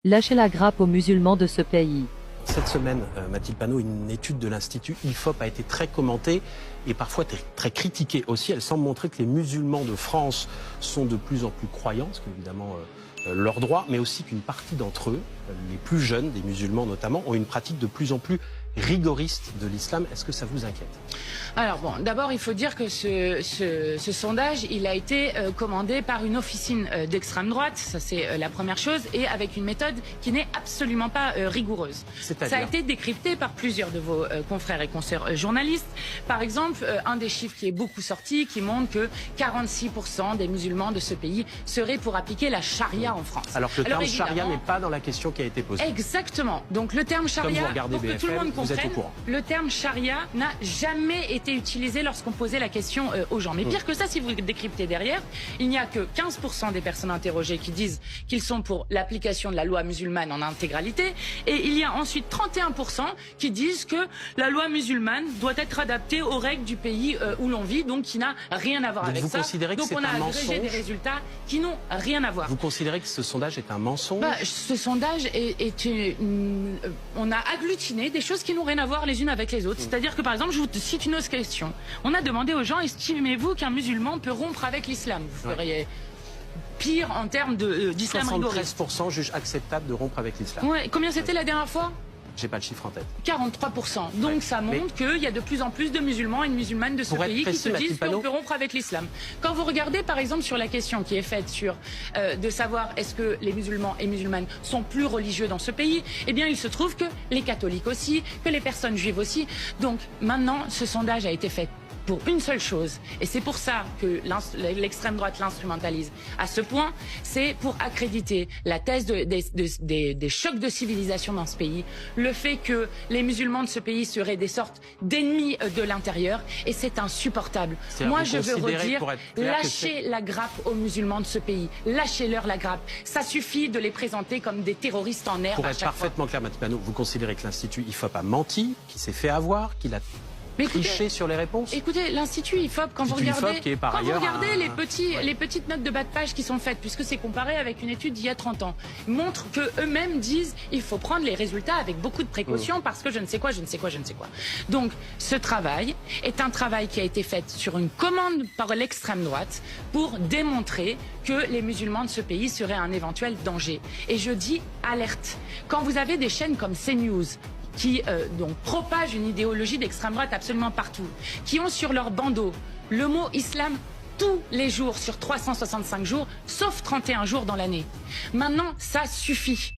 Lâchez la grappe aux musulmans de ce pays. Cette semaine, Mathilde Panot, une étude de l'Institut IFOP a été très commentée et parfois très critiquée aussi. Elle semble montrer que les musulmans de France sont de plus en plus croyants, ce qui est évidemment leur droit, mais aussi qu'une partie d'entre eux, les plus jeunes, des musulmans notamment, ont une pratique de plus en plus rigoriste de l'islam. Est-ce que ça vous inquiète? Alors bon, d'abord il faut dire que ce sondage, il a été commandé par une officine d'extrême droite, ça c'est la première chose, et avec une méthode qui n'est absolument pas rigoureuse. Ça a été décrypté par plusieurs de vos confrères et consoeurs journalistes. Par exemple, un des chiffres qui est beaucoup sorti, qui montre que 46% des musulmans de ce pays seraient pour appliquer la charia en France. Alors que le terme charia n'est pas dans la question qui a été posée. Exactement. Donc le terme charia, pour que tout le monde comprenne, le terme charia n'a jamais été utilisé lorsqu'on posait la question aux gens. Mais pire que ça, si vous décryptez derrière, il n'y a que 15% des personnes interrogées qui disent qu'ils sont pour l'application de la loi musulmane en intégralité, et il y a ensuite 31% qui disent que la loi musulmane doit être adaptée aux règles du pays où l'on vit, donc qui n'a rien à voir donc avec vous ça. Considérez que donc on a agrégé des résultats qui n'ont rien à voir. Vous considérez que ce sondage est un mensonge? Ce sondage on a agglutiné des choses qui n'ont rien à voir les unes avec les autres. C'est-à-dire que par exemple, je vous cite une autre question. On a demandé aux gens, estimez-vous qu'un musulman peut rompre avec l'islam? Vous feriez pire en termes d'islam rigoriste. 73% jugent acceptable de rompre avec l'islam. Ouais. Combien c'était la dernière fois? J'ai pas le chiffre en tête. 43%. Donc ça montre qu'il y a de plus en plus de musulmans et de musulmanes de ce pays qui se disent qu'on peut rompre avec l'islam. Quand vous regardez par exemple sur la question qui est faite sur de savoir est-ce que les musulmans et musulmanes sont plus religieux dans ce pays, eh bien il se trouve que les catholiques aussi, que les personnes juives aussi. Donc maintenant ce sondage a été fait pour une seule chose, et c'est pour ça que l'extrême droite l'instrumentalise à ce point, c'est pour accréditer la thèse des chocs de civilisation dans ce pays, le fait que les musulmans de ce pays seraient des sortes d'ennemis de l'intérieur, et c'est insupportable. Moi je veux redire, lâchez la grappe aux musulmans de ce pays, lâchez-leur la grappe. Ça suffit de les présenter comme des terroristes en herbe. Pour être parfaitement clair, Mathilde Panot, vous considérez que l'Institut IFOP a menti, qu'il s'est fait avoir, qu'il a triché sur les réponses? Écoutez, l'Institut IFOP, quand vous regardez les petites notes de bas de page qui sont faites, puisque c'est comparé avec une étude d'il y a 30 ans, montrent qu'eux-mêmes disent il faut prendre les résultats avec beaucoup de précaution parce que je ne sais quoi. Donc ce travail est un travail qui a été fait sur une commande par l'extrême droite pour démontrer que les musulmans de ce pays seraient un éventuel danger. Et je dis alerte. Quand vous avez des chaînes comme CNews, qui donc propagent une idéologie d'extrême droite absolument partout, qui ont sur leur bandeau le mot islam tous les jours sur 365 jours, sauf 31 jours dans l'année. Maintenant, ça suffit.